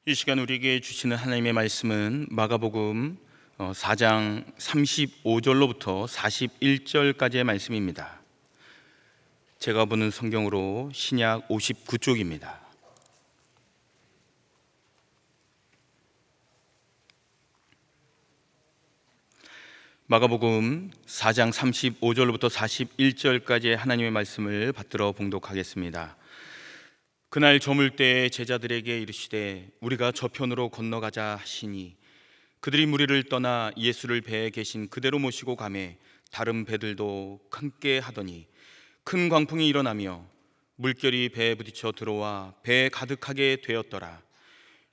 이 시간 우리에게 주시는 하나님의 말씀은 마가복음 4장 35절로부터 41절까지의 말씀입니다. 제가 보는 성경으로 신약 59쪽입니다. 마가복음 4장 35절로부터 41절까지의 하나님의 말씀을 받들어 봉독하겠습니다. 그날 저물 때에 제자들에게 이르시되 우리가 저편으로 건너가자 하시니 그들이 무리를 떠나 예수를 배에 계신 그대로 모시고 가매 다른 배들도 함께 하더니 큰 광풍이 일어나며 물결이 배에 부딪혀 들어와 배에 가득하게 되었더라.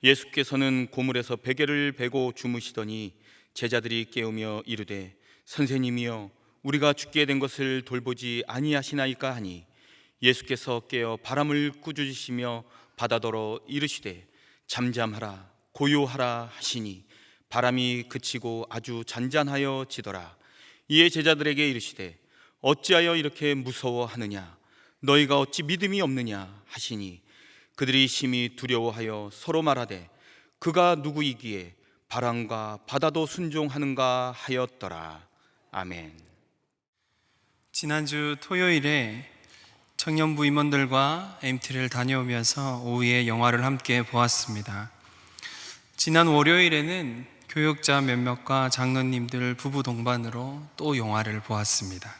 예수께서는 고물에서 베개를 베고 주무시더니 제자들이 깨우며 이르되 선생님이여 우리가 죽게 된 것을 돌보지 아니하시나이까 하니 예수께서 깨어 바람을 꾸짖으시며 바다더러 이르시되 잠잠하라 고요하라 하시니 바람이 그치고 아주 잔잔하여 지더라. 이에 제자들에게 이르시되 어찌하여 이렇게 무서워하느냐 너희가 어찌 믿음이 없느냐 하시니 그들이 심히 두려워하여 서로 말하되 그가 누구이기에 바람과 바다도 순종하는가 하였더라. 아멘. 지난주 토요일에 청년부 임원들과 MT를 다녀오면서 오후에 영화를 함께 보았습니다. 지난 월요일에는 교역자 몇몇과 장로님들 부부 동반으로 또 영화를 보았습니다.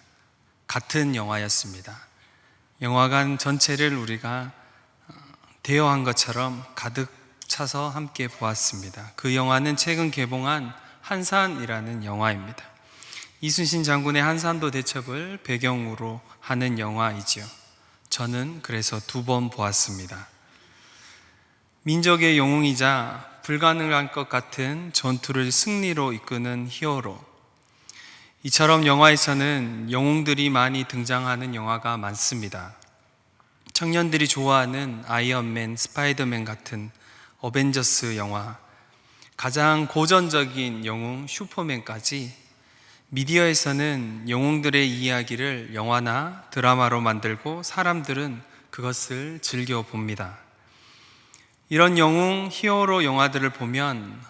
같은 영화였습니다. 영화관 전체를 우리가 대여한 것처럼 가득 차서 함께 보았습니다. 그 영화는 최근 개봉한 한산이라는 영화입니다. 이순신 장군의 한산도 대첩을 배경으로 하는 영화이지요. 저는 그래서 2번 보았습니다. 민족의 영웅이자 불가능할 것 같은 전투를 승리로 이끄는 히어로, 이처럼 영화에서는 영웅들이 많이 등장하는 영화가 많습니다. 청년들이 좋아하는 아이언맨, 스파이더맨 같은 어벤져스 영화, 가장 고전적인 영웅 슈퍼맨까지 미디어에서는 영웅들의 이야기를 영화나 드라마로 만들고 사람들은 그것을 즐겨 봅니다. 이런 영웅, 히어로 영화들을 보면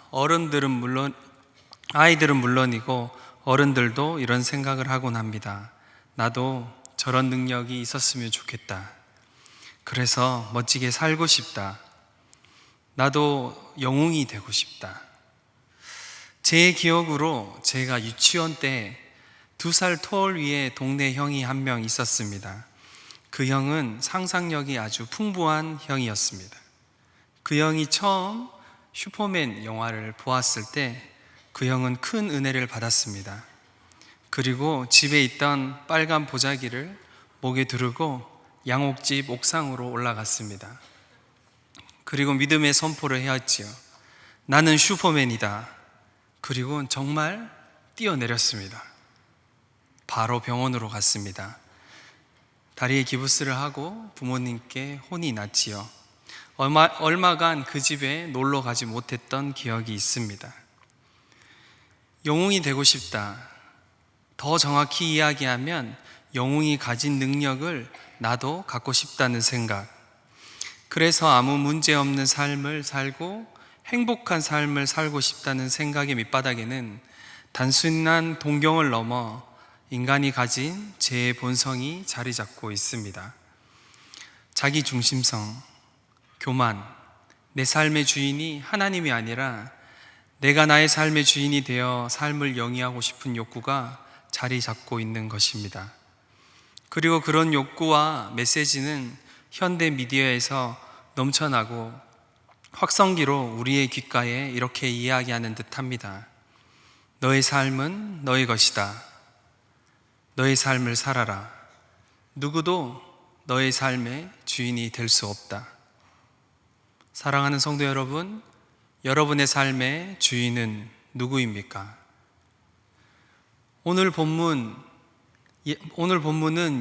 아이들은 물론이고 어른들도 이런 생각을 하곤 합니다. 나도 저런 능력이 있었으면 좋겠다. 그래서 멋지게 살고 싶다. 나도 영웅이 되고 싶다. 제 기억으로 제가 유치원 때 2살 터울 위에 동네 형이 한 명 있었습니다. 그 형은 상상력이 아주 풍부한 형이었습니다. 그 형이 처음 슈퍼맨 영화를 보았을 때 그 형은 큰 은혜를 받았습니다. 그리고 집에 있던 빨간 보자기를 목에 두르고 양옥집 옥상으로 올라갔습니다. 그리고 믿음의 선포를 하였지요. 나는 슈퍼맨이다. 그리고 정말 뛰어내렸습니다. 바로 병원으로 갔습니다. 다리에 기부스를 하고 부모님께 혼이 났지요. 얼마간 그 집에 놀러 가지 못했던 기억이 있습니다. 영웅이 되고 싶다. 더 정확히 이야기하면 영웅이 가진 능력을 나도 갖고 싶다는 생각. 그래서 아무 문제 없는 삶을 살고 행복한 삶을 살고 싶다는 생각의 밑바닥에는 단순한 동경을 넘어 인간이 가진 제 본성이 자리 잡고 있습니다. 자기 중심성, 교만, 내 삶의 주인이 하나님이 아니라 내가 나의 삶의 주인이 되어 삶을 영위하고 싶은 욕구가 자리 잡고 있는 것입니다. 그리고 그런 욕구와 메시지는 현대 미디어에서 넘쳐나고 확성기로 우리의 귓가에 이렇게 이야기하는 듯합니다. 너의 삶은 너의 것이다. 너의 삶을 살아라. 누구도 너의 삶의 주인이 될 수 없다. 사랑하는 성도 여러분, 여러분의 삶의 주인은 누구입니까? 오늘 본문은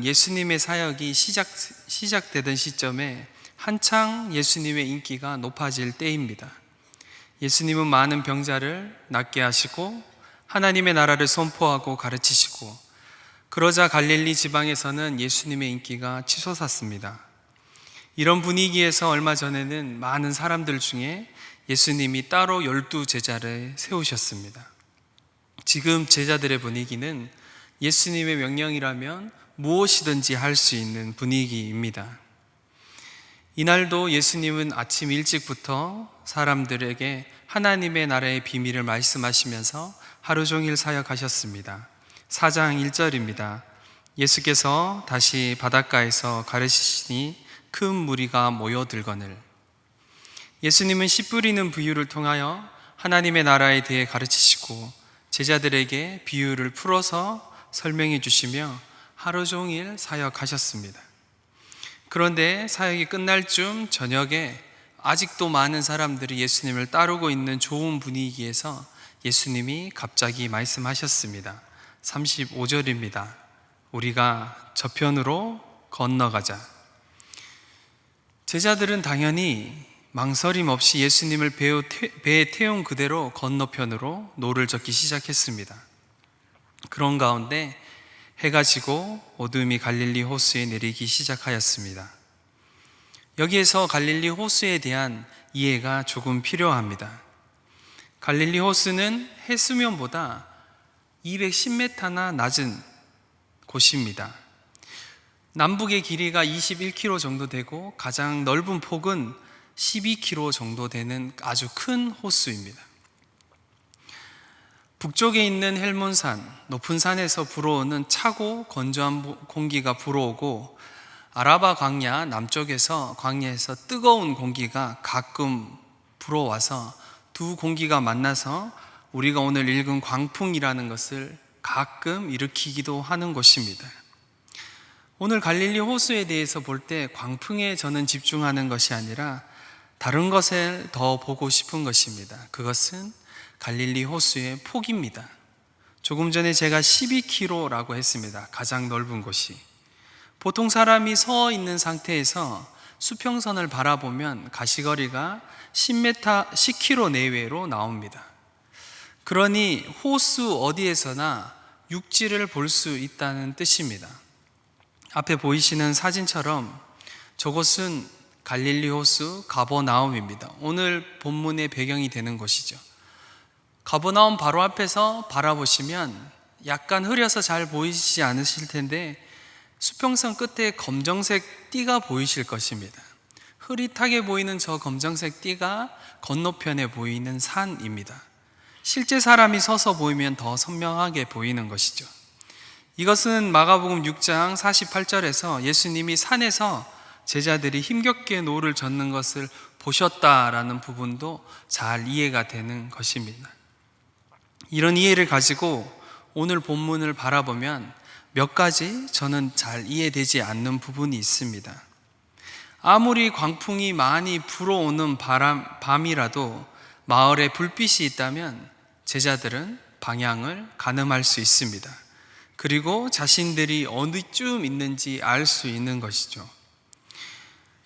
예수님의 사역이 시작되던 시점에 한창 예수님의 인기가 높아질 때입니다. 예수님은 많은 병자를 낫게 하시고 하나님의 나라를 선포하고 가르치시고, 그러자 갈릴리 지방에서는 예수님의 인기가 치솟았습니다. 이런 분위기에서 얼마 전에는 많은 사람들 중에 예수님이 따로 12제자를 세우셨습니다. 지금 제자들의 분위기는 예수님의 명령이라면 무엇이든지 할 수 있는 분위기입니다. 이날도 예수님은 아침 일찍부터 사람들에게 하나님의 나라의 비밀을 말씀하시면서 하루 종일 사역하셨습니다. 4장 1절입니다. 예수께서 다시 바닷가에서 가르치시니 큰 무리가 모여들거늘. 예수님은 씨 뿌리는 비유를 통하여 하나님의 나라에 대해 가르치시고 제자들에게 비유를 풀어서 설명해 주시며 하루 종일 사역하셨습니다. 그런데 사역이 끝날 쯤 저녁에 아직도 많은 사람들이 예수님을 따르고 있는 좋은 분위기에서 예수님이 갑자기 말씀하셨습니다. 35절입니다. 우리가 저편으로 건너가자. 제자들은 당연히 망설임 없이 예수님을 배에 태운 그대로 건너편으로 노를 젓기 시작했습니다. 그런 가운데 해가 지고 어둠이 갈릴리 호수에 내리기 시작하였습니다. 여기에서 갈릴리 호수에 대한 이해가 조금 필요합니다. 갈릴리 호수는 해수면보다 210m나 낮은 곳입니다. 남북의 길이가 21km 정도 되고 가장 넓은 폭은 12km 정도 되는 아주 큰 호수입니다. 북쪽에 있는 헬몬산, 높은 산에서 불어오는 차고 건조한 공기가 불어오고 아라바 광야 남쪽에서 광야에서 뜨거운 공기가 가끔 불어와서 두 공기가 만나서 우리가 오늘 읽은 광풍이라는 것을 가끔 일으키기도 하는 곳입니다. 오늘 갈릴리 호수에 대해서 볼 때 광풍에 저는 집중하는 것이 아니라 다른 것을 더 보고 싶은 것입니다. 그것은 갈릴리 호수의 폭입니다. 조금 전에 제가 12km라고 했습니다. 가장 넓은 곳이. 보통 사람이 서 있는 상태에서 수평선을 바라보면 가시거리가 10km 내외로 나옵니다. 그러니 호수 어디에서나 육지를 볼 수 있다는 뜻입니다. 앞에 보이시는 사진처럼 저곳은 갈릴리 호수 가버나움입니다. 오늘 본문의 배경이 되는 곳이죠. 가버나움 바로 앞에서 바라보시면 약간 흐려서 잘 보이시지 않으실 텐데 수평선 끝에 검정색 띠가 보이실 것입니다. 흐릿하게 보이는 저 검정색 띠가 건너편에 보이는 산입니다. 실제 사람이 서서 보이면 더 선명하게 보이는 것이죠. 이것은 마가복음 6장 48절에서 예수님이 산에서 제자들이 힘겹게 노를 젓는 것을 보셨다라는 부분도 잘 이해가 되는 것입니다. 이런 이해를 가지고 오늘 본문을 바라보면 몇 가지 저는 잘 이해되지 않는 부분이 있습니다. 아무리 광풍이 많이 불어오는 밤이라도 마을에 불빛이 있다면 제자들은 방향을 가늠할 수 있습니다. 그리고 자신들이 어디쯤 있는지 알 수 있는 것이죠.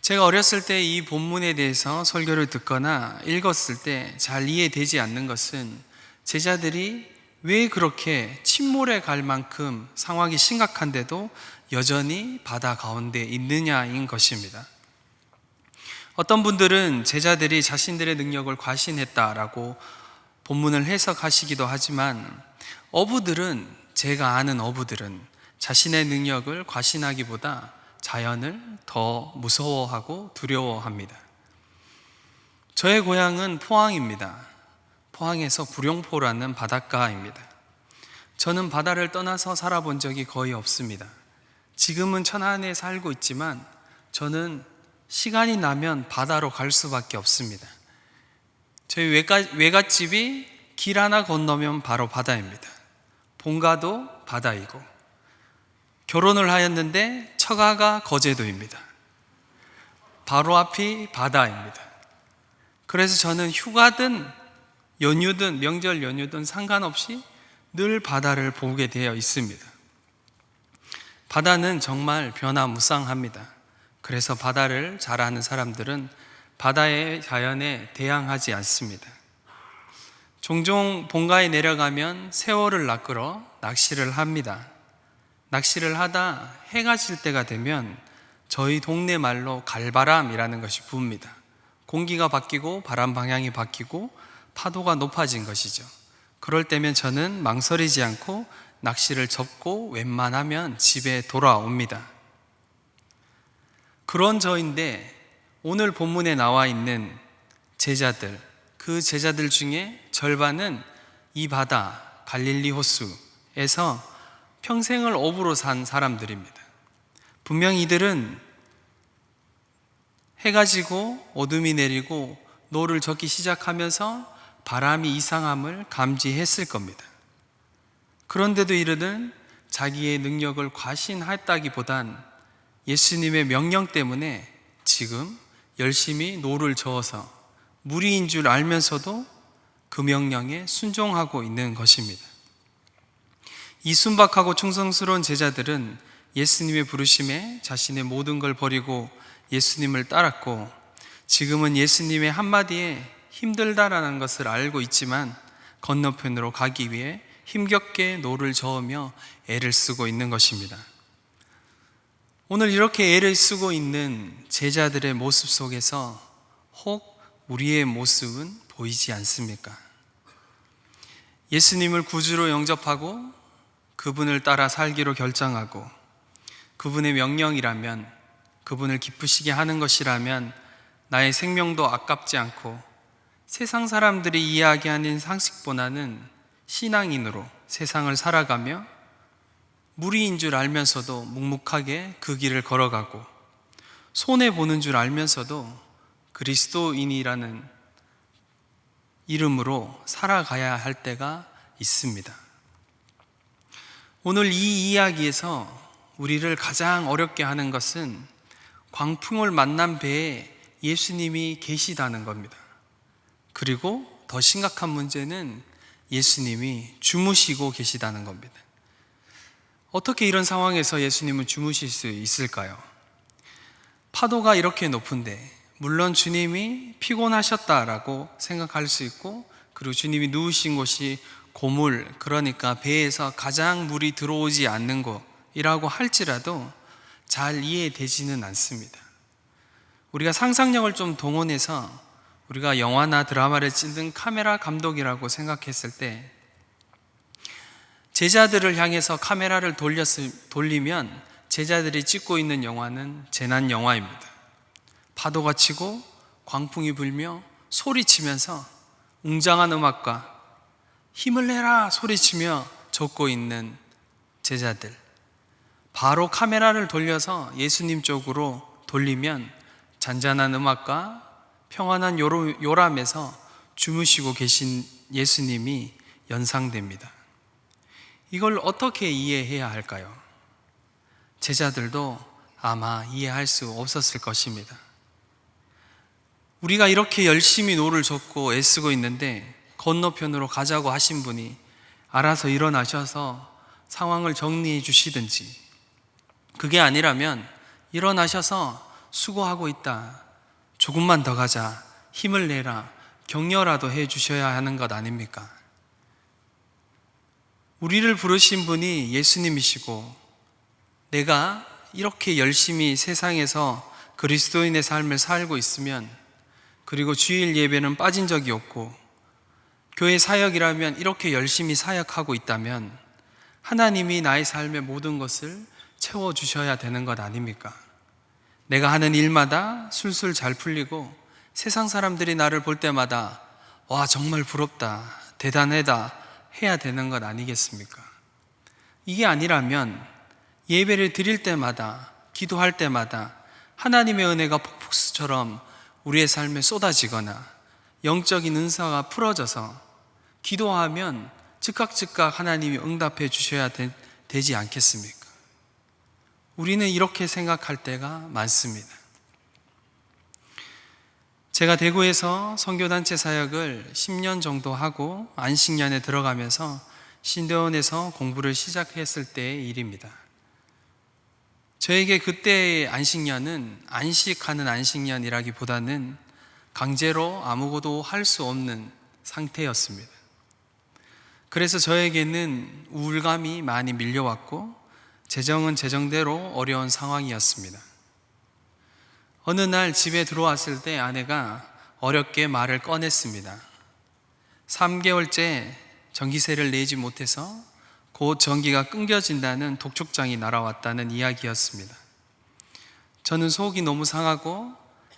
제가 어렸을 때 이 본문에 대해서 설교를 듣거나 읽었을 때 잘 이해되지 않는 것은 제자들이 왜 그렇게 침몰에 갈 만큼 상황이 심각한데도 여전히 바다 가운데 있느냐인 것입니다. 어떤 분들은 제자들이 자신들의 능력을 과신했다라고 본문을 해석하시기도 하지만 제가 아는 어부들은 자신의 능력을 과신하기보다 자연을 더 무서워하고 두려워합니다. 저의 고향은 포항입니다. 포항에서 구룡포라는 바닷가입니다. 저는 바다를 떠나서 살아본 적이 거의 없습니다. 지금은 천안에 살고 있지만 저는 시간이 나면 바다로 갈 수밖에 없습니다. 저희 외갓집이 길 하나 건너면 바로 바다입니다. 본가도 바다이고 결혼을 하였는데 처가가 거제도입니다. 바로 앞이 바다입니다. 그래서 저는 휴가든 연휴든 명절 연휴든 상관없이 늘 바다를 보게 되어 있습니다. 바다는 정말 변화무쌍합니다. 그래서 바다를 잘 아는 사람들은 바다의 자연에 대항하지 않습니다. 종종 본가에 내려가면 새우를 낚으러 낚시를 합니다. 낚시를 하다 해가 질 때가 되면 저희 동네 말로 갈바람이라는 것이 부습니다. 공기가 바뀌고 바람 방향이 바뀌고 파도가 높아진 것이죠. 그럴 때면 저는 망설이지 않고 낚시를 접고 웬만하면 집에 돌아옵니다. 그런 저인데 오늘 본문에 나와 있는 제자들, 그 제자들 중에 절반은 이 바다 갈릴리 호수에서 평생을 어부로 산 사람들입니다. 분명히 이들은 해가 지고 어둠이 내리고 노를 젓기 시작하면서 바람이 이상함을 감지했을 겁니다. 그런데도 이들은 자기의 능력을 과신했다기보단 예수님의 명령 때문에 지금 열심히 노를 저어서 무리인 줄 알면서도 그 명령에 순종하고 있는 것입니다. 이 순박하고 충성스러운 제자들은 예수님의 부르심에 자신의 모든 걸 버리고 예수님을 따랐고, 지금은 예수님의 한마디에 힘들다라는 것을 알고 있지만 건너편으로 가기 위해 힘겹게 노를 저으며 애를 쓰고 있는 것입니다. 오늘 이렇게 애를 쓰고 있는 제자들의 모습 속에서 혹 우리의 모습은 보이지 않습니까? 예수님을 구주로 영접하고 그분을 따라 살기로 결정하고 그분의 명령이라면, 그분을 기쁘시게 하는 것이라면 나의 생명도 아깝지 않고 세상 사람들이 이야기하는 상식보다는 신앙인으로 세상을 살아가며 무리인 줄 알면서도 묵묵하게 그 길을 걸어가고 손해보는 줄 알면서도 그리스도인이라는 이름으로 살아가야 할 때가 있습니다. 오늘 이 이야기에서 우리를 가장 어렵게 하는 것은 광풍을 만난 배에 예수님이 계시다는 겁니다. 그리고 더 심각한 문제는 예수님이 주무시고 계시다는 겁니다. 어떻게 이런 상황에서 예수님은 주무실 수 있을까요? 파도가 이렇게 높은데 물론 주님이 피곤하셨다라고 생각할 수 있고, 그리고 주님이 누우신 곳이 고물, 그러니까 배에서 가장 물이 들어오지 않는 곳이라고 할지라도 잘 이해되지는 않습니다. 우리가 상상력을 좀 동원해서 우리가 영화나 드라마를 찍는 카메라 감독이라고 생각했을 때 제자들을 향해서 카메라를 돌리면 제자들이 찍고 있는 영화는 재난 영화입니다. 파도가 치고 광풍이 불며 소리치면서 웅장한 음악과 힘을 내라 소리치며 젓고 있는 제자들, 바로 카메라를 돌려서 예수님 쪽으로 돌리면 잔잔한 음악과 평안한 요람에서 주무시고 계신 예수님이 연상됩니다. 이걸 어떻게 이해해야 할까요? 제자들도 아마 이해할 수 없었을 것입니다. 우리가 이렇게 열심히 노를 젓고 애쓰고 있는데 건너편으로 가자고 하신 분이 알아서 일어나셔서 상황을 정리해 주시든지, 그게 아니라면 일어나셔서 수고하고 있다, 조금만 더 가자, 힘을 내라, 격려라도 해 주셔야 하는 것 아닙니까? 우리를 부르신 분이 예수님이시고 내가 이렇게 열심히 세상에서 그리스도인의 삶을 살고 있으면, 그리고 주일 예배는 빠진 적이 없고 교회 사역이라면 이렇게 열심히 사역하고 있다면 하나님이 나의 삶의 모든 것을 채워주셔야 되는 것 아닙니까? 내가 하는 일마다 술술 잘 풀리고 세상 사람들이 나를 볼 때마다 와, 정말 부럽다, 대단하다 해야 되는 것 아니겠습니까? 이게 아니라면 예배를 드릴 때마다, 기도할 때마다 하나님의 은혜가 폭풍수처럼 우리의 삶에 쏟아지거나 영적인 은사가 풀어져서 기도하면 즉각 하나님이 응답해 주셔야 되지 않겠습니까? 우리는 이렇게 생각할 때가 많습니다. 제가 대구에서 선교단체 사역을 10년 정도 하고 안식년에 들어가면서 신대원에서 공부를 시작했을 때의 일입니다. 저에게 그때의 안식년은 안식하는 안식년이라기보다는 강제로 아무것도 할 수 없는 상태였습니다. 그래서 저에게는 우울감이 많이 밀려왔고 재정은 재정대로 어려운 상황이었습니다. 어느 날 집에 들어왔을 때 아내가 어렵게 말을 꺼냈습니다. 3개월째 전기세를 내지 못해서 곧 전기가 끊겨진다는 독촉장이 날아왔다는 이야기였습니다. 저는 속이 너무 상하고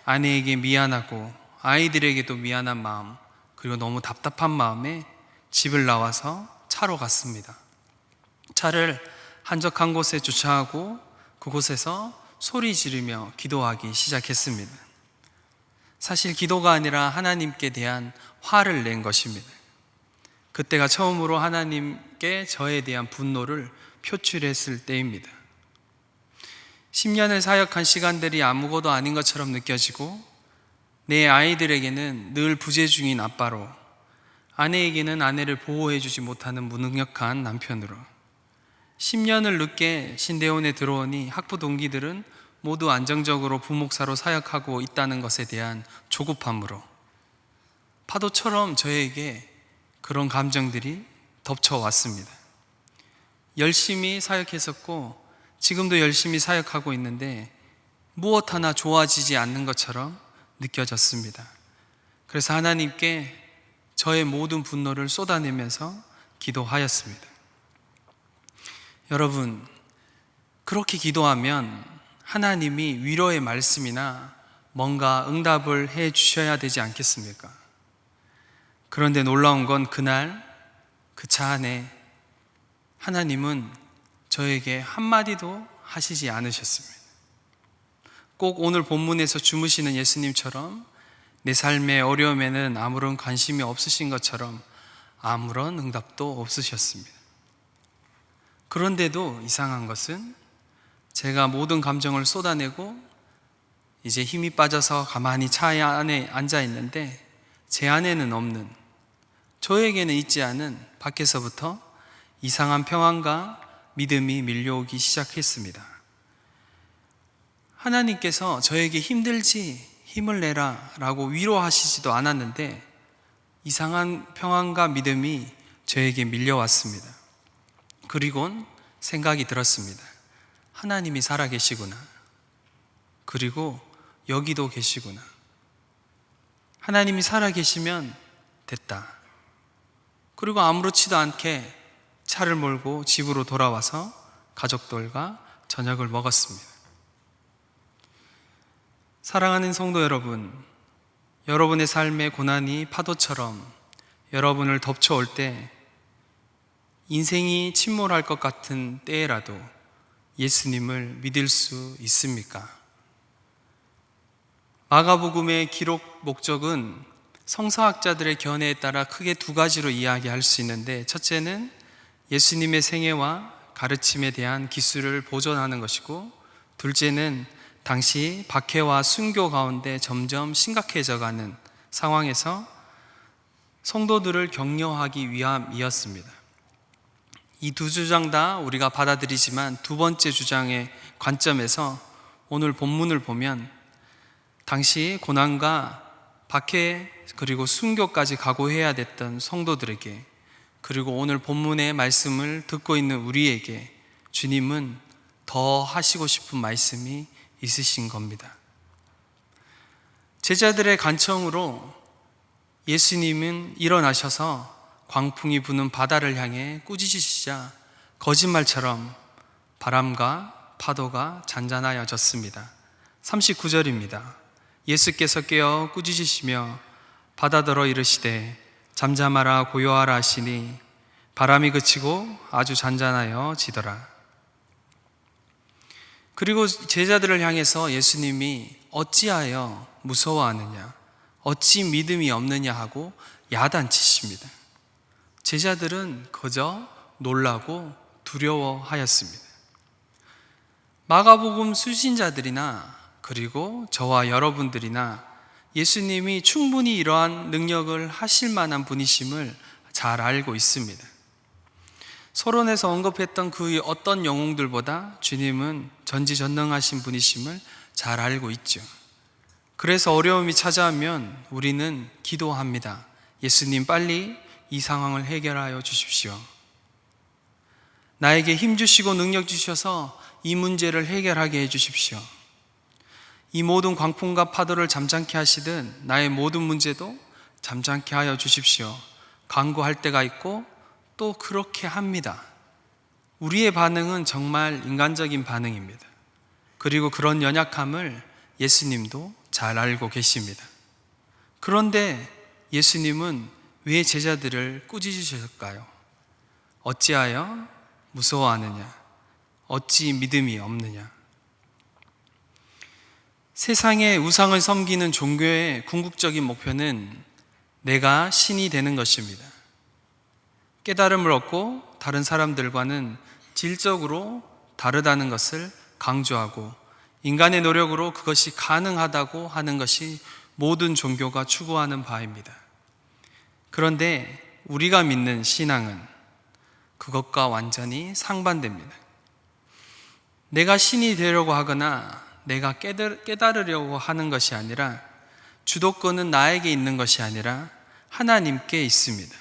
아내에게 미안하고 아이들에게도 미안한 마음, 그리고 너무 답답한 마음에 집을 나와서 차로 갔습니다. 차를 한적한 곳에 주차하고 그곳에서 소리 지르며 기도하기 시작했습니다. 사실 기도가 아니라 하나님께 대한 화를 낸 것입니다. 그때가 처음으로 하나님께 저에 대한 분노를 표출했을 때입니다. 10년을 사역한 시간들이 아무것도 아닌 것처럼 느껴지고 내 아이들에게는 늘 부재 중인 아빠로, 아내에게는 아내를 보호해주지 못하는 무능력한 남편으로, 10년을 늦게 신대원에 들어오니 학부 동기들은 모두 안정적으로 부목사로 사역하고 있다는 것에 대한 조급함으로, 파도처럼 저에게 그런 감정들이 덮쳐왔습니다. 열심히 사역했었고 지금도 열심히 사역하고 있는데 무엇 하나 좋아지지 않는 것처럼 느껴졌습니다. 그래서 하나님께 저의 모든 분노를 쏟아내면서 기도하였습니다. 여러분, 그렇게 기도하면 하나님이 위로의 말씀이나 뭔가 응답을 해 주셔야 되지 않겠습니까? 그런데 놀라운 건 그날 그 차 안에 하나님은 저에게 한마디도 하시지 않으셨습니다. 꼭 오늘 본문에서 주무시는 예수님처럼 내 삶의 어려움에는 아무런 관심이 없으신 것처럼 아무런 응답도 없으셨습니다. 그런데도 이상한 것은 제가 모든 감정을 쏟아내고 이제 힘이 빠져서 가만히 차 안에 앉아 있는데 제 안에는 없는, 저에게는 있지 않은 밖에서부터 이상한 평안과 믿음이 밀려오기 시작했습니다. 하나님께서 저에게 힘들지, 힘을 내라 라고 위로하시지도 않았는데 이상한 평안과 믿음이 저에게 밀려왔습니다. 그리곤 생각이 들었습니다. 하나님이 살아계시구나. 그리고 여기도 계시구나. 하나님이 살아계시면 됐다. 그리고 아무렇지도 않게 차를 몰고 집으로 돌아와서 가족들과 저녁을 먹었습니다. 사랑하는 성도 여러분, 여러분의 삶의 고난이 파도처럼 여러분을 덮쳐올 때, 인생이 침몰할 것 같은 때에라도 예수님을 믿을 수 있습니까? 마가복음의 기록 목적은 성서학자들의 견해에 따라 크게 두 가지로 이야기할 수 있는데, 첫째는 예수님의 생애와 가르침에 대한 기술을 보존하는 것이고, 둘째는 당시 박해와 순교 가운데 점점 심각해져가는 상황에서 성도들을 격려하기 위함이었습니다. 이 두 주장 다 우리가 받아들이지만 두 번째 주장의 관점에서 오늘 본문을 보면 당시 고난과 박해 그리고 순교까지 각오해야 됐던 성도들에게, 그리고 오늘 본문의 말씀을 듣고 있는 우리에게 주님은 더 하시고 싶은 말씀이 있으신 겁니다. 제자들의 간청으로 예수님은 일어나셔서 광풍이 부는 바다를 향해 꾸짖으시자 거짓말처럼 바람과 파도가 잔잔하여졌습니다. 39절입니다. 예수께서 깨어 꾸짖으시며 바다더러 이르시되 잠잠하라 고요하라 하시니 바람이 그치고 아주 잔잔하여지더라. 그리고 제자들을 향해서 예수님이 어찌하여 무서워하느냐, 어찌 믿음이 없느냐 하고 야단치십니다. 제자들은 그저 놀라고 두려워하였습니다. 마가복음 수신자들이나 그리고 저와 여러분들이나 예수님이 충분히 이러한 능력을 하실 만한 분이심을 잘 알고 있습니다. 서론에서 언급했던 그 어떤 영웅들보다 주님은 전지전능하신 분이심을 잘 알고 있죠. 그래서 어려움이 찾아오면 우리는 기도합니다. 예수님, 빨리 이 상황을 해결하여 주십시오. 나에게 힘 주시고 능력 주셔서 이 문제를 해결하게 해 주십시오. 이 모든 광풍과 파도를 잠잠케 하시듯 나의 모든 문제도 잠잠케 하여 주십시오. 간구할 때가 있고 또 그렇게 합니다. 우리의 반응은 정말 인간적인 반응입니다. 그리고 그런 연약함을 예수님도 잘 알고 계십니다. 그런데 예수님은 왜 제자들을 꾸짖으셨을까요? 어찌하여 무서워하느냐? 어찌 믿음이 없느냐? 세상의 우상을 섬기는 종교의 궁극적인 목표는 내가 신이 되는 것입니다. 깨달음을 얻고 다른 사람들과는 질적으로 다르다는 것을 강조하고 인간의 노력으로 그것이 가능하다고 하는 것이 모든 종교가 추구하는 바입니다. 그런데 우리가 믿는 신앙은 그것과 완전히 상반됩니다. 내가 신이 되려고 하거나 내가 깨달으려고 하는 것이 아니라 주도권은 나에게 있는 것이 아니라 하나님께 있습니다.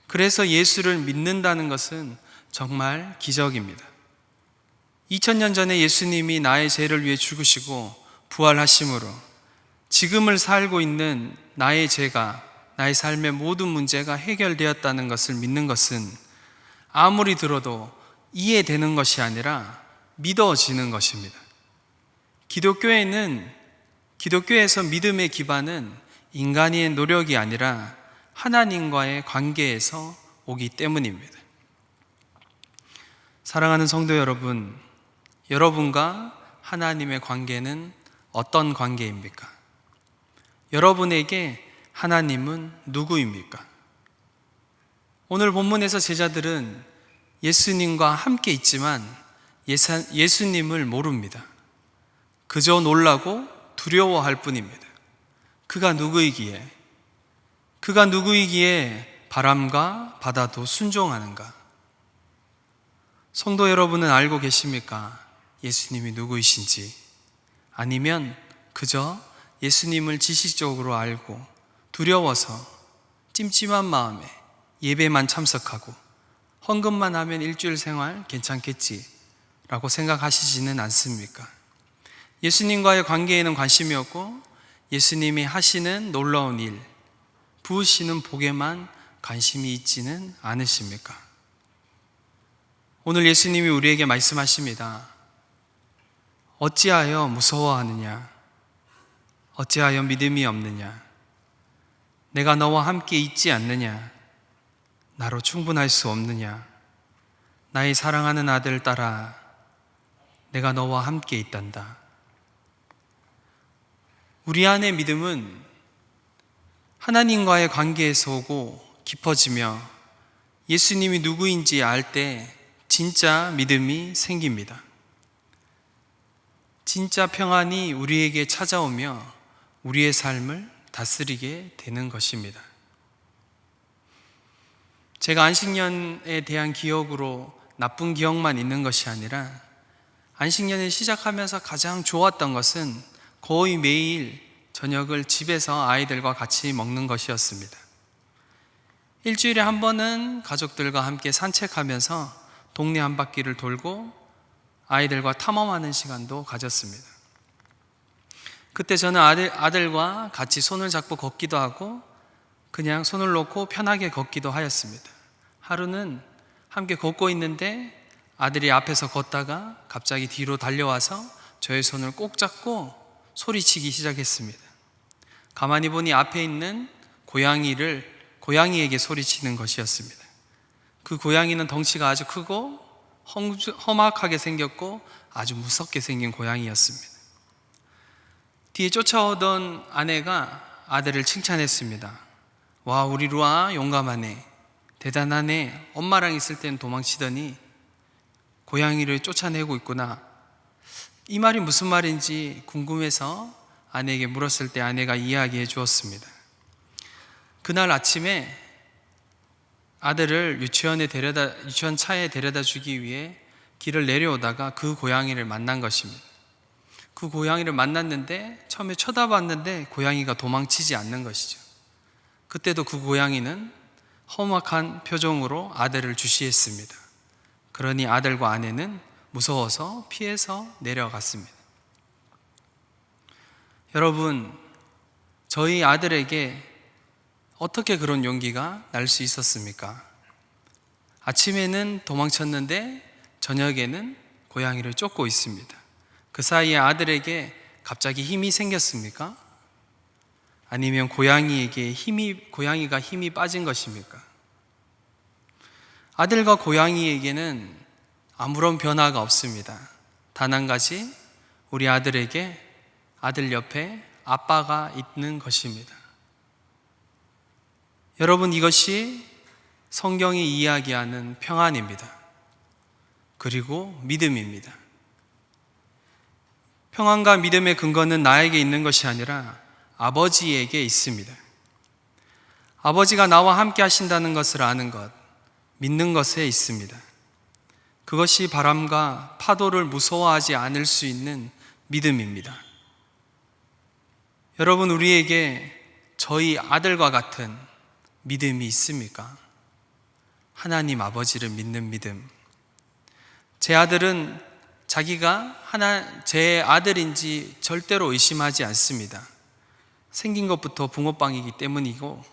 그래서 예수를 믿는다는 것은 정말 기적입니다. 2000년 전에 예수님이 나의 죄를 위해 죽으시고 부활하심으로 지금을 살고 있는 나의 죄가, 나의 삶의 모든 문제가 해결되었다는 것을 믿는 것은 아무리 들어도 이해되는 것이 아니라 믿어지는 것입니다. 기독교에서 믿음의 기반은 인간의 노력이 아니라 하나님과의 관계에서 오기 때문입니다. 사랑하는 성도 여러분, 여러분과 하나님의 관계는 어떤 관계입니까? 여러분에게 하나님은 누구입니까? 오늘 본문에서 제자들은 예수님과 함께 있지만 예수님을 모릅니다. 그저 놀라고 두려워할 뿐입니다. 그가 누구이기에 바람과 바다도 순종하는가? 성도 여러분은 알고 계십니까? 예수님이 누구이신지? 아니면 그저 예수님을 지식적으로 알고 두려워서 찜찜한 마음에 예배만 참석하고 헌금만 하면 일주일 생활 괜찮겠지 라고 생각하시지는 않습니까? 예수님과의 관계에는 관심이 없고 예수님이 하시는 놀라운 일, 부으시는 복에만 관심이 있지는 않으십니까? 오늘 예수님이 우리에게 말씀하십니다. 어찌하여 무서워하느냐? 어찌하여 믿음이 없느냐? 내가 너와 함께 있지 않느냐? 나로 충분할 수 없느냐? 나의 사랑하는 아들 따라 내가 너와 함께 있단다. 우리 안의 믿음은 하나님과의 관계에서 오고 깊어지며 예수님이 누구인지 알 때 진짜 믿음이 생깁니다. 진짜 평안이 우리에게 찾아오며 우리의 삶을 다스리게 되는 것입니다. 제가 안식년에 대한 기억으로 나쁜 기억만 있는 것이 아니라 안식년을 시작하면서 가장 좋았던 것은 거의 매일 저녁을 집에서 아이들과 같이 먹는 것이었습니다. 일주일에 한 번은 가족들과 함께 산책하면서 동네 한 바퀴를 돌고 아이들과 탐험하는 시간도 가졌습니다. 그때 저는 아들과 같이 손을 잡고 걷기도 하고 그냥 손을 놓고 편하게 걷기도 하였습니다. 하루는 함께 걷고 있는데 아들이 앞에서 걷다가 갑자기 뒤로 달려와서 저의 손을 꼭 잡고 소리치기 시작했습니다. 가만히 보니 앞에 있는 고양이에게 소리치는 것이었습니다. 그 고양이는 덩치가 아주 크고 험악하게 생겼고 아주 무섭게 생긴 고양이였습니다. 뒤에 쫓아오던 아내가 아들을 칭찬했습니다. 와, 우리 루아 용감하네. 대단하네. 엄마랑 있을 때는 도망치더니 고양이를 쫓아내고 있구나. 이 말이 무슨 말인지 궁금해서 아내에게 물었을 때 아내가 이야기해 주었습니다. 그날 아침에 아들을 유치원 차에 데려다 주기 위해 길을 내려오다가 그 고양이를 만난 것입니다. 그 고양이를 만났는데 처음에 쳐다봤는데 고양이가 도망치지 않는 것이죠. 그때도 그 고양이는 험악한 표정으로 아들을 주시했습니다. 그러니 아들과 아내는 무서워서 피해서 내려갔습니다. 여러분, 저희 아들에게 어떻게 그런 용기가 날 수 있었습니까? 아침에는 도망쳤는데 저녁에는 고양이를 쫓고 있습니다. 그 사이에 아들에게 갑자기 힘이 생겼습니까? 아니면 고양이가 힘이 빠진 것입니까? 아들과 고양이에게는 아무런 변화가 없습니다. 단 한 가지, 우리 아들에게 아들 옆에 아빠가 있는 것입니다. 여러분, 이것이 성경이 이야기하는 평안입니다. 그리고 믿음입니다. 평안과 믿음의 근거는 나에게 있는 것이 아니라 아버지에게 있습니다. 아버지가 나와 함께 하신다는 것을 아는 것, 믿는 것에 있습니다. 그것이 바람과 파도를 무서워하지 않을 수 있는 믿음입니다. 여러분, 우리에게 저희 아들과 같은 믿음이 있습니까? 하나님 아버지를 믿는 믿음. 제 아들은 자기가 제 아들인지 절대로 의심하지 않습니다. 생긴 것부터 붕어빵이기 때문이고,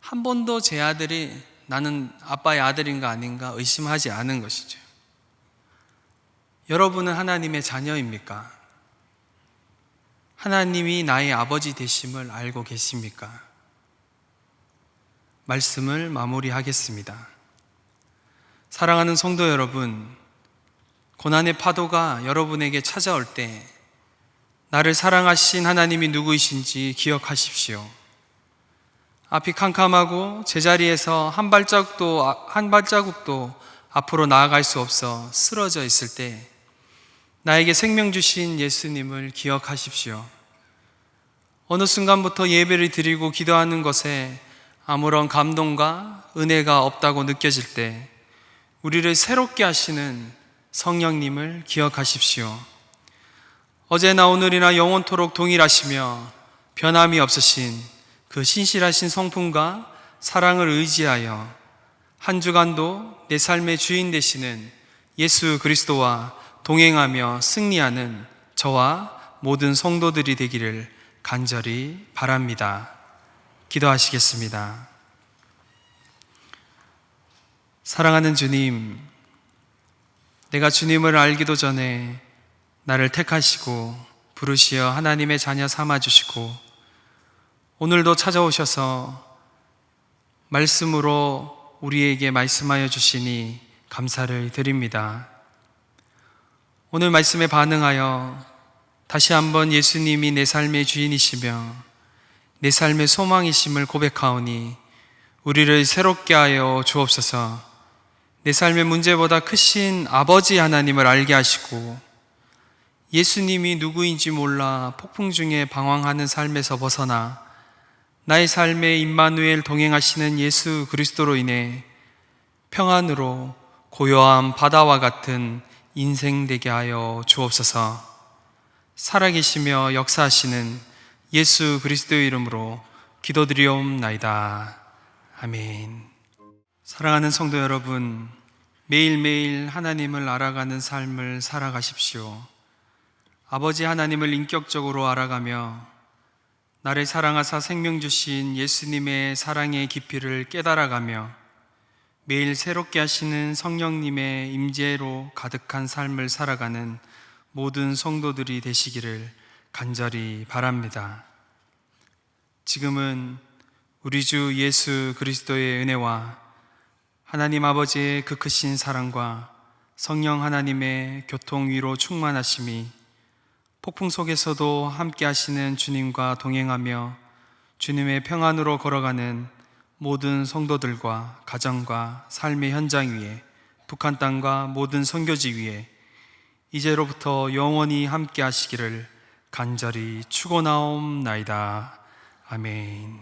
한 번도 제 아들이 나는 아빠의 아들인가 아닌가 의심하지 않은 것이죠. 여러분은 하나님의 자녀입니까? 하나님이 나의 아버지 되심을 알고 계십니까? 말씀을 마무리하겠습니다. 사랑하는 성도 여러분, 고난의 파도가 여러분에게 찾아올 때 나를 사랑하신 하나님이 누구이신지 기억하십시오. 앞이 캄캄하고 제자리에서 한 발자국도 앞으로 나아갈 수 없어 쓰러져 있을 때 나에게 생명 주신 예수님을 기억하십시오. 어느 순간부터 예배를 드리고 기도하는 것에 아무런 감동과 은혜가 없다고 느껴질 때 우리를 새롭게 하시는 성령님을 기억하십시오. 어제나 오늘이나 영원토록 동일하시며 변함이 없으신 그 신실하신 성품과 사랑을 의지하여 한 주간도 내 삶의 주인 되시는 예수 그리스도와 동행하며 승리하는 저와 모든 성도들이 되기를 간절히 바랍니다. 기도하시겠습니다. 사랑하는 주님, 내가 주님을 알기도 전에 나를 택하시고 부르시어 하나님의 자녀 삼아주시고 오늘도 찾아오셔서 말씀으로 우리에게 말씀하여 주시니 감사를 드립니다. 오늘 말씀에 반응하여 다시 한번 예수님이 내 삶의 주인이시며 내 삶의 소망이심을 고백하오니 우리를 새롭게 하여 주옵소서. 내 삶의 문제보다 크신 아버지 하나님을 알게 하시고 예수님이 누구인지 몰라 폭풍 중에 방황하는 삶에서 벗어나 나의 삶에 임마누엘 동행하시는 예수 그리스도로 인해 평안으로 고요한 바다와 같은 인생 되게 하여 주옵소서. 살아계시며 역사하시는 예수 그리스도의 이름으로 기도드리옵나이다. 아멘. 사랑하는 성도 여러분, 매일매일 하나님을 알아가는 삶을 살아가십시오. 아버지 하나님을 인격적으로 알아가며 나를 사랑하사 생명 주신 예수님의 사랑의 깊이를 깨달아가며 매일 새롭게 하시는 성령님의 임재로 가득한 삶을 살아가는 모든 성도들이 되시기를 간절히 바랍니다. 지금은 우리 주 예수 그리스도의 은혜와 하나님 아버지의 그 크신 사랑과 성령 하나님의 교통 위로 충만하심이 폭풍 속에서도 함께 하시는 주님과 동행하며 주님의 평안으로 걸어가는 모든 성도들과 가정과 삶의 현장 위에, 북한 땅과 모든 선교지 위에 이제로부터 영원히 함께 하시기를 간절히 축원하옵나이다. 아멘.